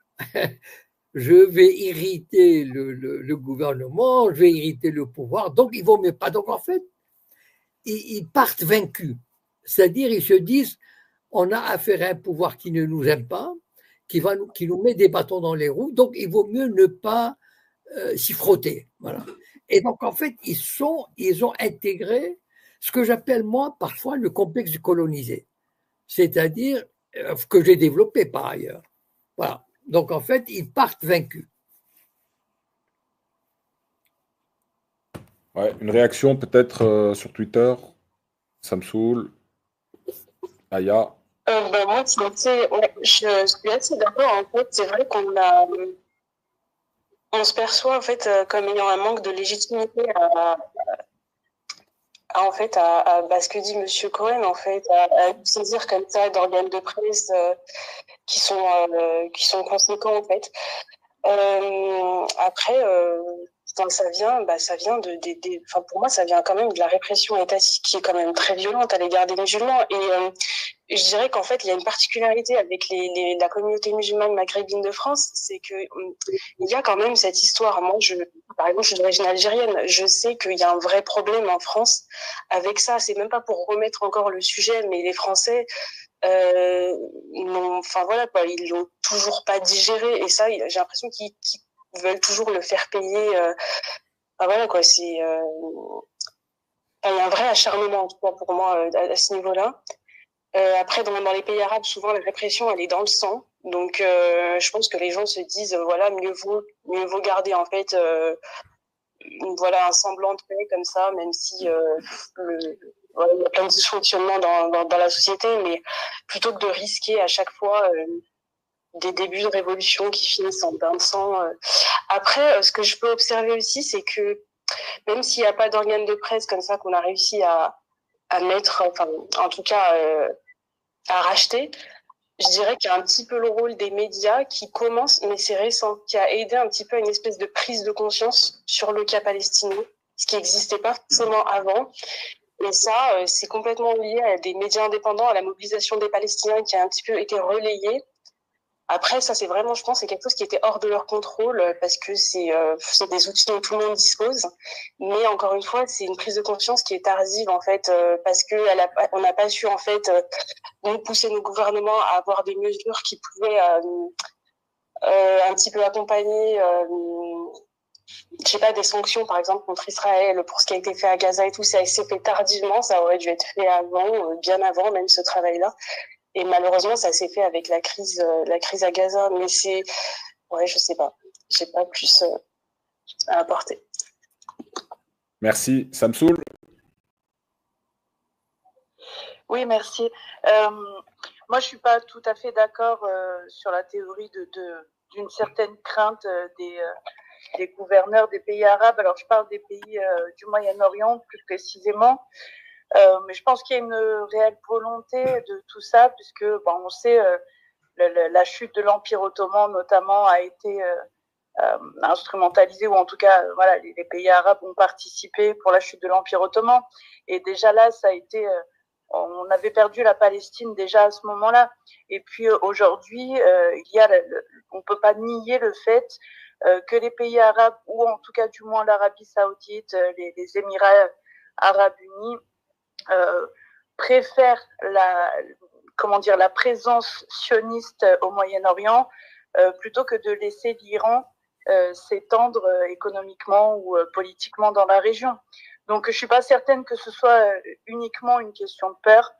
je vais irriter le gouvernement, je vais irriter le pouvoir, donc ils vont mieux pas. Donc en fait, ils partent vaincus. C'est-à-dire, ils se disent, on a affaire à un pouvoir qui ne nous aime pas, qui nous met des bâtons dans les roues, donc il vaut mieux ne pas s'y frotter. Voilà. Et donc en fait, ils ont intégré ce que j'appelle moi parfois le complexe du colonisé, c'est-à-dire que j'ai développé par ailleurs. Voilà. Donc en fait, ils partent vaincus. Ouais, une réaction peut-être sur Twitter, Samsoul, Aya. Moi, je suis assez d'accord. En fait, c'est vrai on se perçoit en fait comme ayant un manque de légitimité à ce que dit Monsieur Cohen, en fait, à saisir comme ça d'organes de presse qui sont conséquents, en fait. Après, ça vient enfin, pour moi, ça vient quand même de la répression étatique qui est quand même très violente à l'égard des musulmans. Et je dirais qu'en fait, il y a une particularité avec la communauté musulmane maghrébine de France, c'est que il y a quand même cette histoire. Moi, par exemple, je suis d'origine algérienne. Je sais qu'il y a un vrai problème en France avec ça. C'est même pas pour remettre encore le sujet, mais les Français, enfin voilà quoi, ils l'ont toujours pas digéré. Et ça, j'ai l'impression qu'ils veulent toujours le faire payer. Enfin voilà quoi, il y a un vrai acharnement en tout cas pour moi à ce niveau-là. Après, dans les pays arabes, souvent la répression elle est dans le sang. Donc, je pense que les gens se disent voilà, mieux vaut garder en fait voilà un semblant de paix comme ça, même si voilà, il y a plein de dysfonctionnements dans la société, mais plutôt que de risquer à chaque fois des débuts de révolution qui finissent en bain de sang. Après, ce que je peux observer aussi, c'est que même s'il n'y a pas d'organes de presse comme ça qu'on a réussi à mettre, enfin, en tout cas, à racheter, je dirais qu'il y a un petit peu le rôle des médias qui commence, mais c'est récent, qui a aidé un petit peu à une espèce de prise de conscience sur le cas palestinien, ce qui n'existait pas forcément avant. Et ça, c'est complètement lié à des médias indépendants, à la mobilisation des Palestiniens qui a un petit peu été relayée. Après, ça, c'est vraiment, je pense, c'est quelque chose qui était hors de leur contrôle parce que c'est des outils dont tout le monde dispose. Mais encore une fois, c'est une prise de conscience qui est tardive, en fait, parce que on n'a pas su, en fait, pousser nos gouvernements à avoir des mesures qui pouvaient un petit peu accompagner, je sais pas, des sanctions, par exemple, contre Israël pour ce qui a été fait à Gaza et tout. Ça s'est fait tardivement, ça aurait dû être fait avant, bien avant même ce travail-là. Et malheureusement, ça s'est fait avec la crise à Gaza. Mais ouais, je sais pas. j'ai pas plus à apporter. Merci. Samsoul? Oui, merci. Moi, je suis pas tout à fait d'accord sur la théorie d'une certaine crainte des gouverneurs des pays arabes. Alors, je parle des pays du Moyen-Orient plus précisément, mais je pense qu'il y a une réelle volonté de tout ça, puisque on sait la chute de l'Empire ottoman notamment a été instrumentalisée, ou en tout cas, voilà, les pays arabes ont participé pour la chute de l'Empire ottoman. Et déjà là, ça a été on avait perdu la Palestine déjà à ce moment-là. Et puis aujourd'hui, il y a on ne peut pas nier le fait que les pays arabes, ou en tout cas du moins l'Arabie saoudite, les Émirats arabes unis, préfèrent la présence sioniste au Moyen-Orient plutôt que de laisser l'Iran s'étendre économiquement ou politiquement dans la région. Donc, je ne suis pas certaine que ce soit uniquement une question de peur.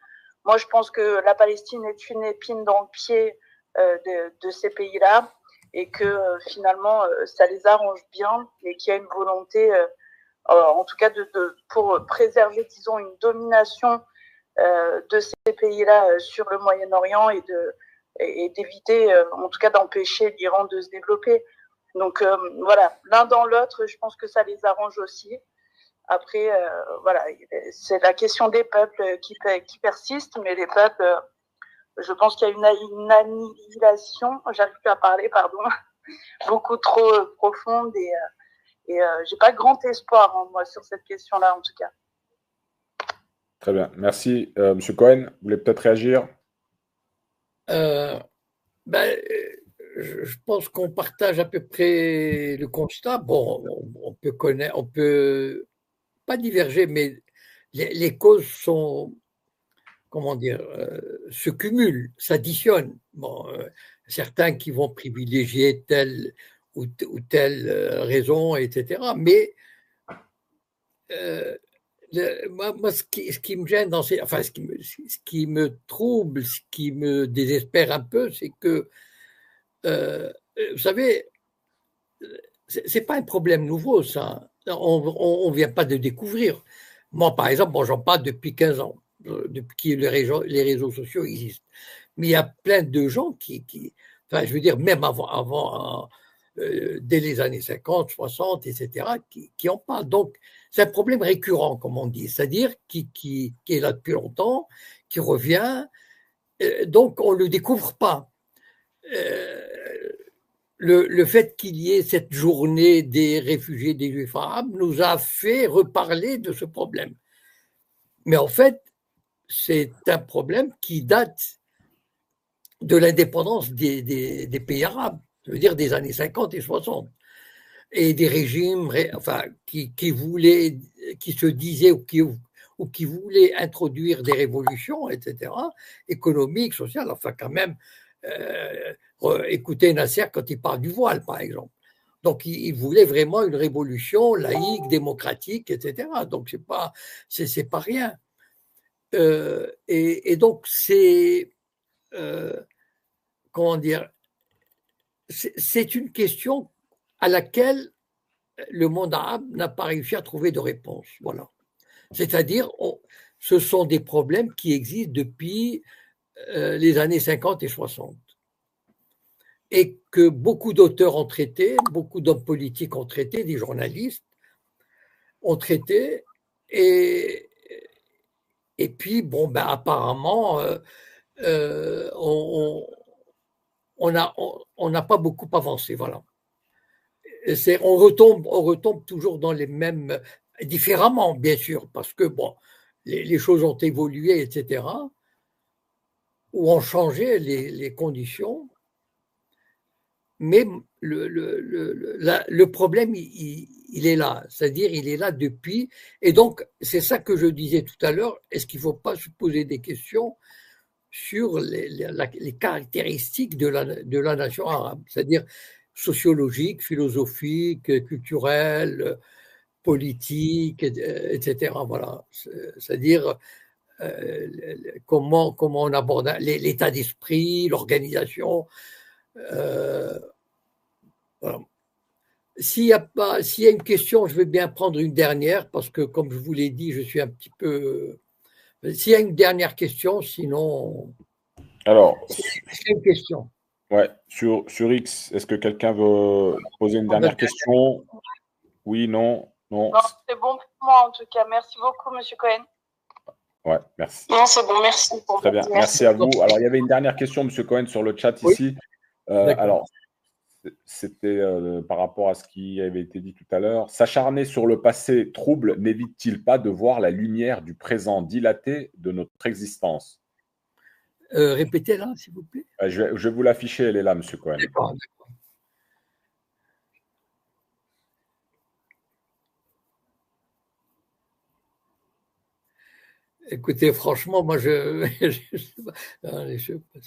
Moi, je pense que la Palestine est une épine dans le pied de ces pays-là, et que finalement, ça les arrange bien, et qu'il y a une volonté, en tout cas, pour préserver, disons, une domination de ces pays-là sur le Moyen-Orient, et d'éviter, en tout cas, d'empêcher l'Iran de se développer. Donc, voilà, l'un dans l'autre, je pense que ça les arrange aussi. Après, voilà, c'est la question des peuples qui persiste, mais les peuples, je pense qu'il y a une annihilation, j'arrive plus à parler, pardon, beaucoup trop profonde, et j'ai pas grand espoir, moi, sur cette question-là, en tout cas. Très bien, merci. Monsieur Cohen, vous voulez peut-être réagir? Je pense qu'on partage à peu près le constat. Bon, on peut pas diverger, mais les causes sont, comment dire, se cumulent, s'additionnent. Bon, certains qui vont privilégier telle ou telle raison, etc. Mais moi, ce qui me gêne enfin, ce qui me trouble, ce qui me désespère un peu, c'est que, vous savez, c'est pas un problème nouveau, ça. On vient pas de découvrir. Moi, par exemple, j'en parle depuis 15 ans, depuis que les réseaux sociaux existent. Mais il y a plein de gens enfin, je veux dire, même avant dès les années 50, 60, etc., qui en parlent. Donc, c'est un problème récurrent, comme on dit, c'est-à-dire qui est là depuis longtemps, qui revient. Donc, on ne le découvre pas. Le fait qu'il y ait cette journée des réfugiés des Juifs arabes nous a fait reparler de ce problème. Mais en fait, c'est un problème qui date de l'indépendance des pays arabes, je veux dire des années 50 et 60, et des régimes enfin, qui se disaient ou qui voulaient introduire des révolutions, etc., économiques, sociales, enfin quand même, écoutez Nasser quand il parle du voile, par exemple. Donc, il voulait vraiment une révolution laïque, démocratique, etc. Donc, c'est pas rien. Et donc, comment dire, c'est une question à laquelle le monde arabe n'a pas réussi à trouver de réponse. Voilà. C'est-à-dire, ce sont des problèmes qui existent depuis les années 50 et 60. Et que beaucoup d'auteurs ont traité, beaucoup d'hommes politiques ont traité, des journalistes ont traité, et puis, bon, apparemment, on n'a pas beaucoup avancé, voilà. On retombe toujours dans les mêmes, différemment, bien sûr, parce que, bon, les choses ont évolué, etc., ou ont changé les conditions. Mais le problème, il est là, c'est-à-dire il est là depuis. Et donc, c'est ça que je disais tout à l'heure, est-ce qu'il ne faut pas se poser des questions sur les caractéristiques de la nation arabe, c'est-à-dire sociologiques, philosophiques, culturelles, politiques, etc. Voilà, c'est-à-dire comment on aborde l'état d'esprit, l'organisation. Voilà. s'il y a une question, je vais bien prendre une dernière, parce que comme je vous l'ai dit, je suis un petit peu. S'il y a une dernière question, sinon. Alors, C'est une question. ouais, sur X, est-ce que quelqu'un veut poser une dernière question? Oui, non, non. Non, c'est bon pour moi en tout cas. Merci beaucoup, Monsieur Cohen. Ouais, merci. Non, c'est bon, merci. Très bien, merci à vous. Alors, il y avait une dernière question, Monsieur Cohen, sur le chat ici. Alors, c'était par rapport à ce qui avait été dit tout à l'heure. S'acharner sur le passé trouble n'évite-t-il pas de voir la lumière du présent dilaté de notre existence? Répétez-la, s'il vous plaît. Je vais vous l'afficher, elle est là, Monsieur Cohen. D'accord. Écoutez, franchement, moi, je sais pas. Allez, je sais pas.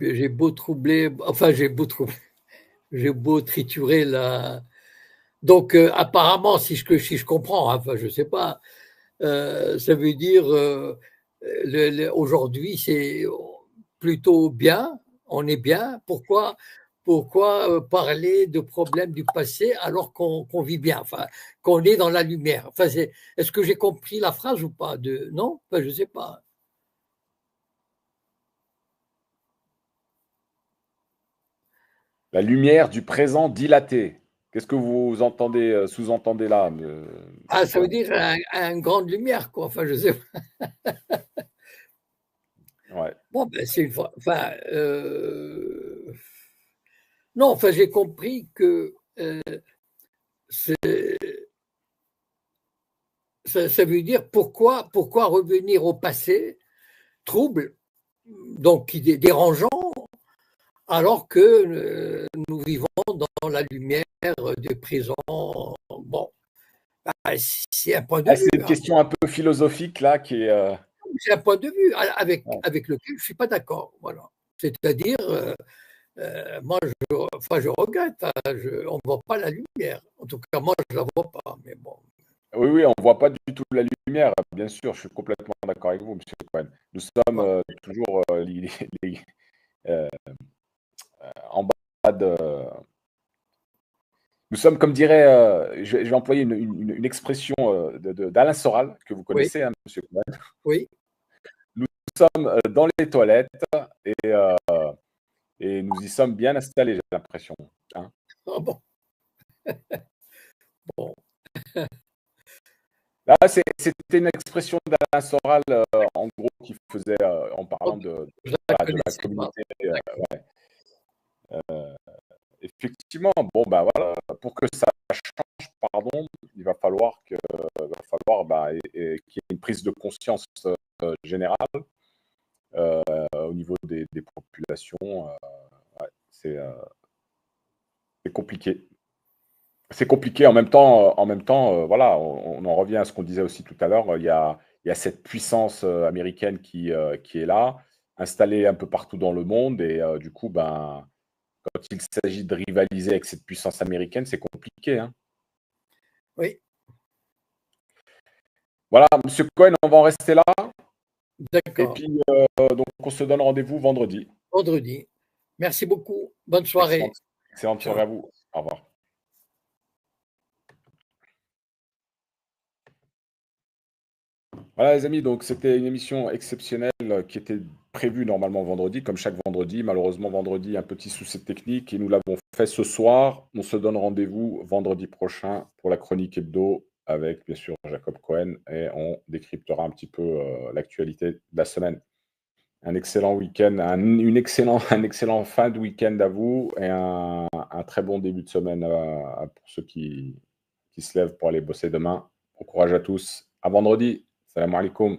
J'ai beau troubler, enfin, j'ai beau triturer la. Donc, apparemment, si je comprends, enfin, je sais pas, ça veut dire aujourd'hui, c'est plutôt bien, on est bien. Pourquoi parler de problèmes du passé alors qu'on vit bien, enfin, qu'on est dans la lumière? Enfin, est-ce que j'ai compris la phrase ou pas non, enfin, je sais pas. La lumière du présent dilaté. Qu'est-ce que vous entendez, sous-entendez là? Ah, ça veut dire une grande lumière, quoi. Enfin, je sais pas. Ouais. Bon, ben, c'est une fois. Enfin, non, enfin, j'ai compris que ça veut dire pourquoi revenir au passé trouble, donc qui est dérangeant, alors que nous vivons dans la lumière du présent. Bon, ben, c'est un point de vue. C'est une question un peu philosophique là qui est. C'est un point de vue avec lequel je ne suis pas d'accord. Voilà. C'est-à-dire, moi, je regrette. On ne voit pas la lumière. En tout cas, moi, je ne la vois pas. Mais bon. Oui, on ne voit pas du tout la lumière, bien sûr, je suis complètement d'accord avec vous, M. Cohen. Nous sommes toujours en bas de. Nous sommes, comme dirait, je vais employer une expression d'Alain Soral, que vous connaissez, hein, M. Cohen. Oui. Nous sommes dans les toilettes et nous y sommes bien installés, j'ai l'impression. Hein. Ah bon. Bon. Là, c'était une expression d'Alain Soral, en gros, qui faisait, en parlant de la communauté. Effectivement, bon, bah voilà, pour que ça change, pardon, il va falloir qu'il y ait une prise de conscience générale au niveau des populations. Ouais, c'est compliqué. C'est compliqué. En même temps, voilà, on en revient à ce qu'on disait aussi tout à l'heure. Il y a cette puissance américaine qui est là, installée un peu partout dans le monde, et du coup, ben, quand il s'agit de rivaliser avec cette puissance américaine, c'est compliqué. Hein. Oui. Voilà, Monsieur Cohen, on va en rester là. D'accord. Et puis, donc, on se donne rendez-vous vendredi. Vendredi. Merci beaucoup. Bonne soirée. Excellente soirée à vous. Au revoir. Voilà les amis, donc c'était une émission exceptionnelle qui était prévue normalement vendredi, comme chaque vendredi. Malheureusement, vendredi, un petit souci technique et nous l'avons fait ce soir. On se donne rendez-vous vendredi prochain pour la chronique hebdo avec bien sûr Jacob Cohen et on décryptera un petit peu l'actualité de la semaine. Un excellent week-end, un excellent fin de week-end à vous et un très bon début de semaine pour ceux qui se lèvent pour aller bosser demain. Bon courage à tous. À vendredi. Salam alaikum.